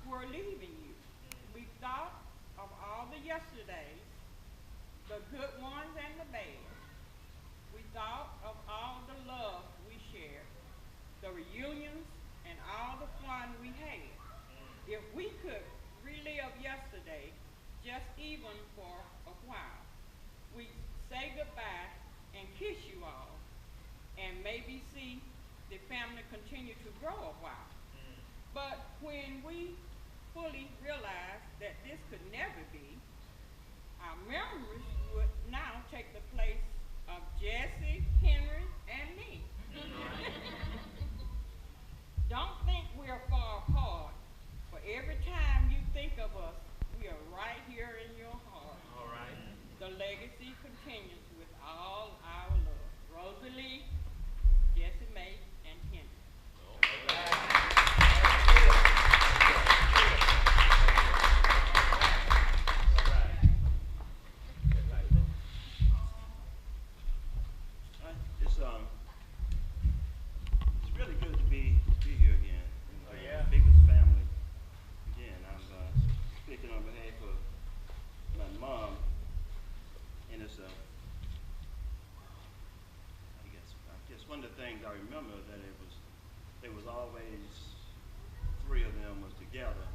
were leaving you. We thought of all the yesterdays, the good ones and the bad. We thought of all the love we shared, the reunions, and all the fun we had. If we could relive yesterday, just even for a while, we'd say goodbye and kiss you all, and maybe see the family continue to grow a while. But when we fully realized that this could never be, our memories would now take the place of Jesse, Henry, and me. Don't think we're far apart, for every time you think of us, we are right here in your heart. All right. The legacy continues with all our love. Rosalie, Jesse May, and Henry. All right. It's it's really good to be here again. Oh, And, yeah. be with the family again. I'm speaking on behalf of my mom, and it's I guess one of the things I remember that it was always three of them was together,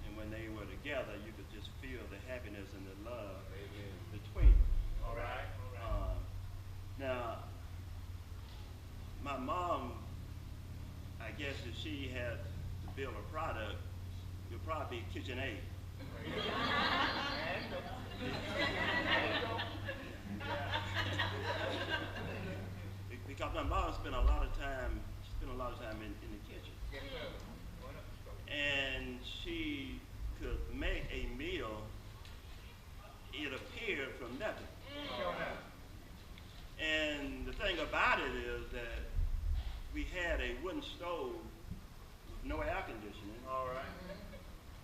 and when they were together, you could just feel the happiness and the love Amen. between them. All right. All right. Now, my mom, I guess if she had to build a product, it would probably be KitchenAid. Because my mom spent a lot of time, in the kitchen. And she could make a meal, it appeared from nothing. And the thing about it is that we had a wooden stove with no air conditioning. All right.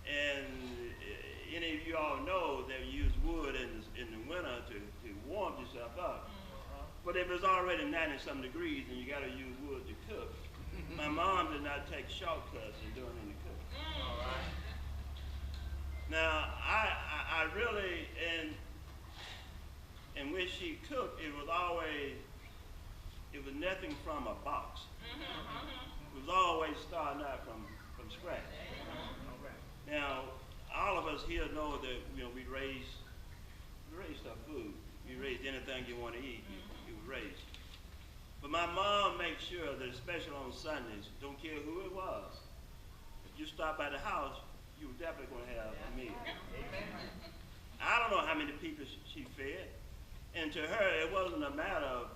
And any of you all know that you use wood in the winter to warm yourself up. But if it's already 90-some degrees and you got to use wood to cook, my mom did not take shortcuts in doing any cooking. All right. Now, I really, and when she cooked, it was nothing from a box. It was always starting out from scratch. All right. Now, all of us here know that we raised our food. You raised anything you want to eat, you were raised. But my mom makes sure that, especially on Sundays, don't care who it was, if you stop by the house, you were definitely going to have a meal. I don't know how many people she fed, and to her, it wasn't a matter of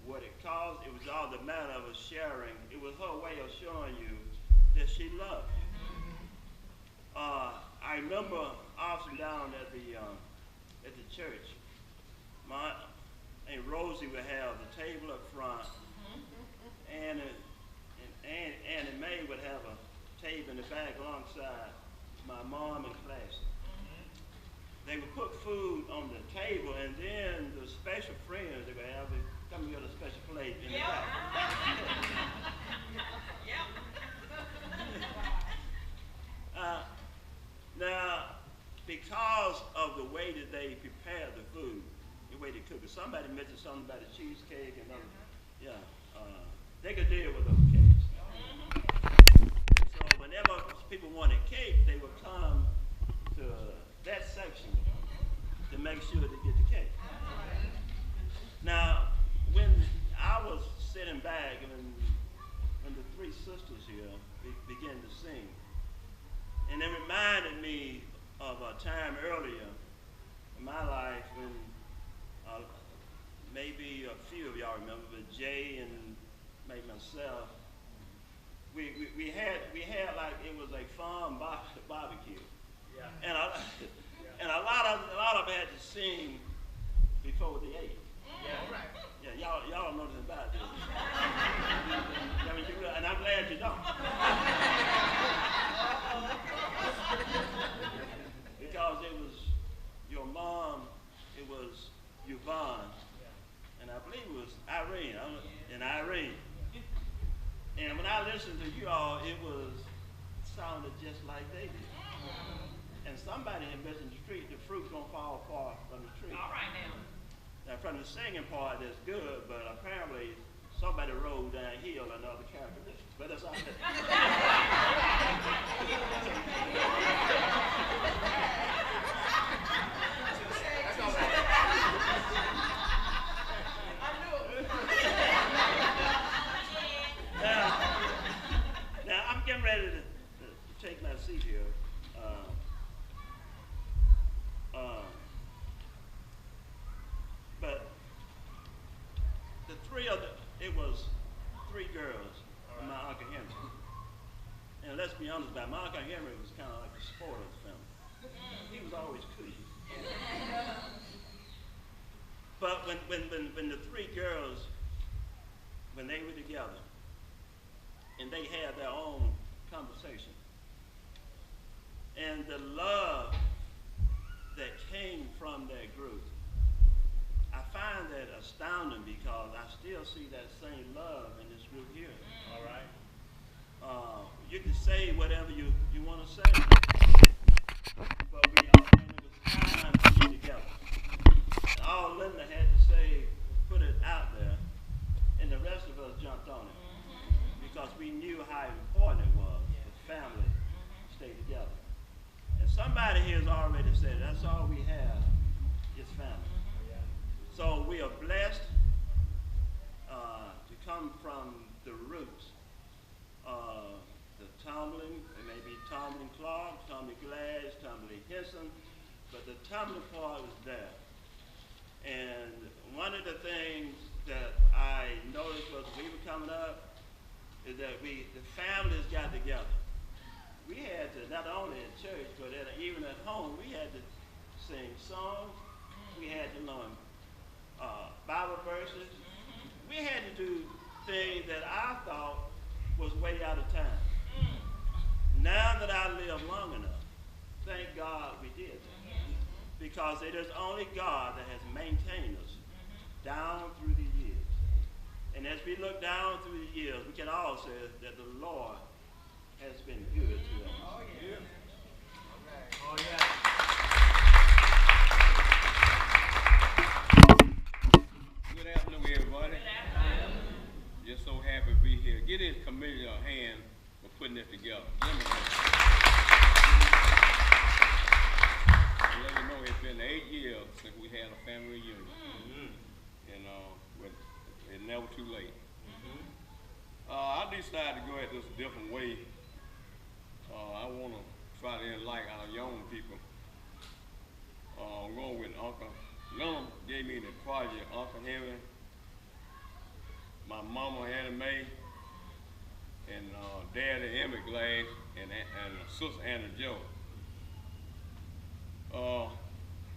what it cost. It was all the matter of sharing. It was her way of showing you that she loved you. I remember often down at the church, my Aunt Rosie would have the table up front, and Annie Mae would have a table in the back alongside my mom and Classy. They would put food on the table, and then the special friends they would have would come and get a special plate in the back. Now, because of the way that they prepared the food, the way they cook it, somebody mentioned something about the cheesecake and other, they could deal with those cakes. So whenever people wanted cake, they would come to that section to make sure to get the cake. Now, when I was sitting back and when the three sisters here began to sing, and it reminded me of a time earlier in my life when maybe a few of y'all remember, but Jay and maybe myself, we had like it was a farm barbecue, and a lot of them had to sing before they ate. Yeah, y'all don't know nothing about this. And I'm glad you don't. Because it was your mom, it was Yvonne, and I believe it was Irene, and Irene. And when I listened to you all, it was sounded just like they did. And somebody had mentioned the street, the fruit's gonna fall apart from the tree. All right now. Now from the singing part, that's good, but apparently somebody rolled downhill another characteristic. But that's all right. Now I'm getting ready to take my seat here. But it was three girls and my Uncle Henry. And let's be honest about it, my Uncle Henry was kind of like a sport of the family. He was always cushy. But when the three girls, when they were together, and they had their own conversation, and the love that came from that group, I find that astounding because I still see that same love in this group here. All right. You can say whatever you want to say, but we all, and it was time to be together. And all Linda had to say, put it out there, and the rest of us jumped on it because we knew how important it was for family to stay together. And somebody here has already said that's all we have is family. So we are blessed to come from the roots of the Tomlin, it may be Tomlin Clark, Tomlin Glass, Tomlin Henson, but the Tomlin part was there. And one of the things that I noticed was we were coming up is that the families got together. We had to, not only at church, but even at home, we had to sing songs. We had to learn Bible verses. We had to do things that I thought was way out of time. Now that I live long enough, thank God we did that. Because it is only God that has maintained us down through the years. And as we look down through the years, we can all say that the Lord has been good to us. Oh, yeah. Yeah. Oh, yeah. Good afternoon, everybody. Just so happy to be here. Get this committee a hand for putting this together. Give me a hand. And let you know it's been 8 years since we had a family reunion. And but it's never too late. I decided to go at this a different way. I want to try to enlighten our young people. I'm going with Uncle Leonard gave me the project, Uncle Henry, my mama Annie Mae, and Daddy Emmett Glass, and Sister Anna Joe.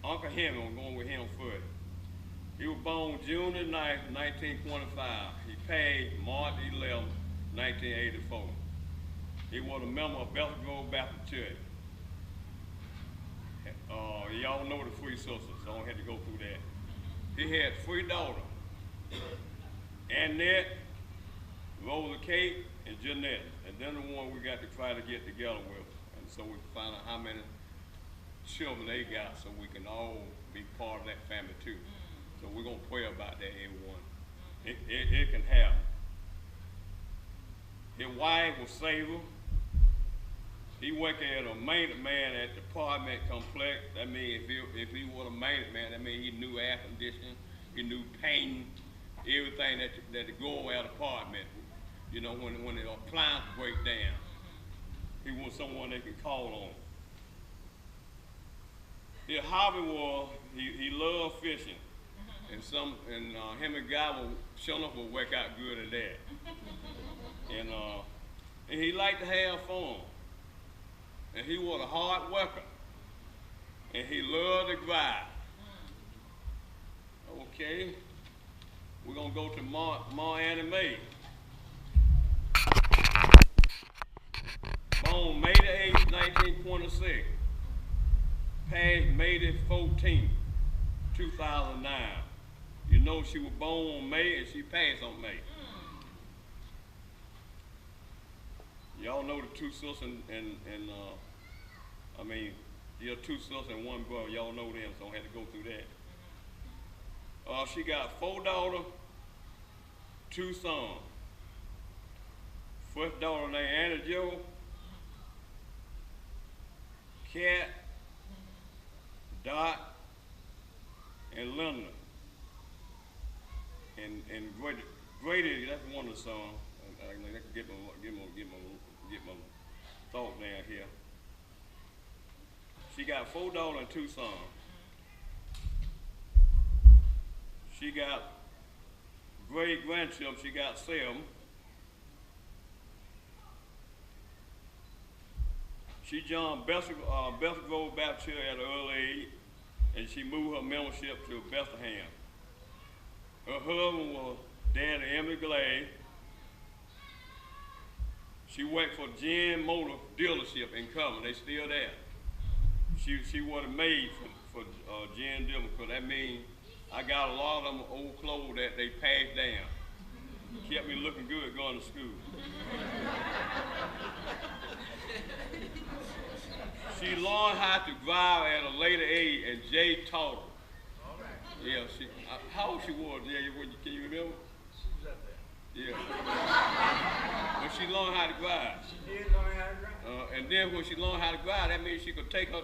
Uncle Henry, I'm going with him first. He was born June the 9th, 1925. He passed March 11, 1984. He was a member of Bethel Grove Baptist Church. Y'all know the three sisters, so I don't have to go through that. He had 3 daughters, Annette, Rosa Kate, and Jeanette. And then the one we got to try to get together with. And so we find out how many children they got so we can all be part of that family too. So we're going to pray about that, everyone. It can happen. His wife was Saver. He worked as a maintenance man at the apartment complex. That means if he was a maintenance man, that means he knew air conditioning, he knew painting, everything that to go at the apartment. You know, when the appliance break down, he was someone they could call on. His hobby was he loved fishing, and him and Guy will sure enough will work out good at that. And he liked to have fun. And he was a hard worker. And he loved to grind. Okay. We're going to go to Ma Annie Mae. Born May the 8th, 1926. Passed May the 14th, 2009. You know she was born on May and she passed on May. Y'all know the two sisters and I mean, there are two sisters and one brother. Y'all know them, so I don't have to go through that. She got 4 daughters, 2 sons. First daughter named Anna Jo, Cat, Dot, and Linda. And Grady, that's one of the sons. I can get my thought down here. She got 4 daughters and 2 sons. She got great grandchildren. She got 7. She joined Bethel Grove Baptist at an early age, and she moved her membership to Bethlehem. Her husband was Daddy Emily Glade. She worked for Gen Motor dealership in Cumberland. They still there. She was a maid for Gen Dillon, because that means I got a lot of them old clothes that they passed down. Kept me looking good going to school. She learned how to drive at a later age, and Jay taught her. Yeah, how old she was, Jay? Can you remember? She was up there. Yeah. When she learned how to drive. She did learn how to drive. And then when she learned how to drive, that means she could take her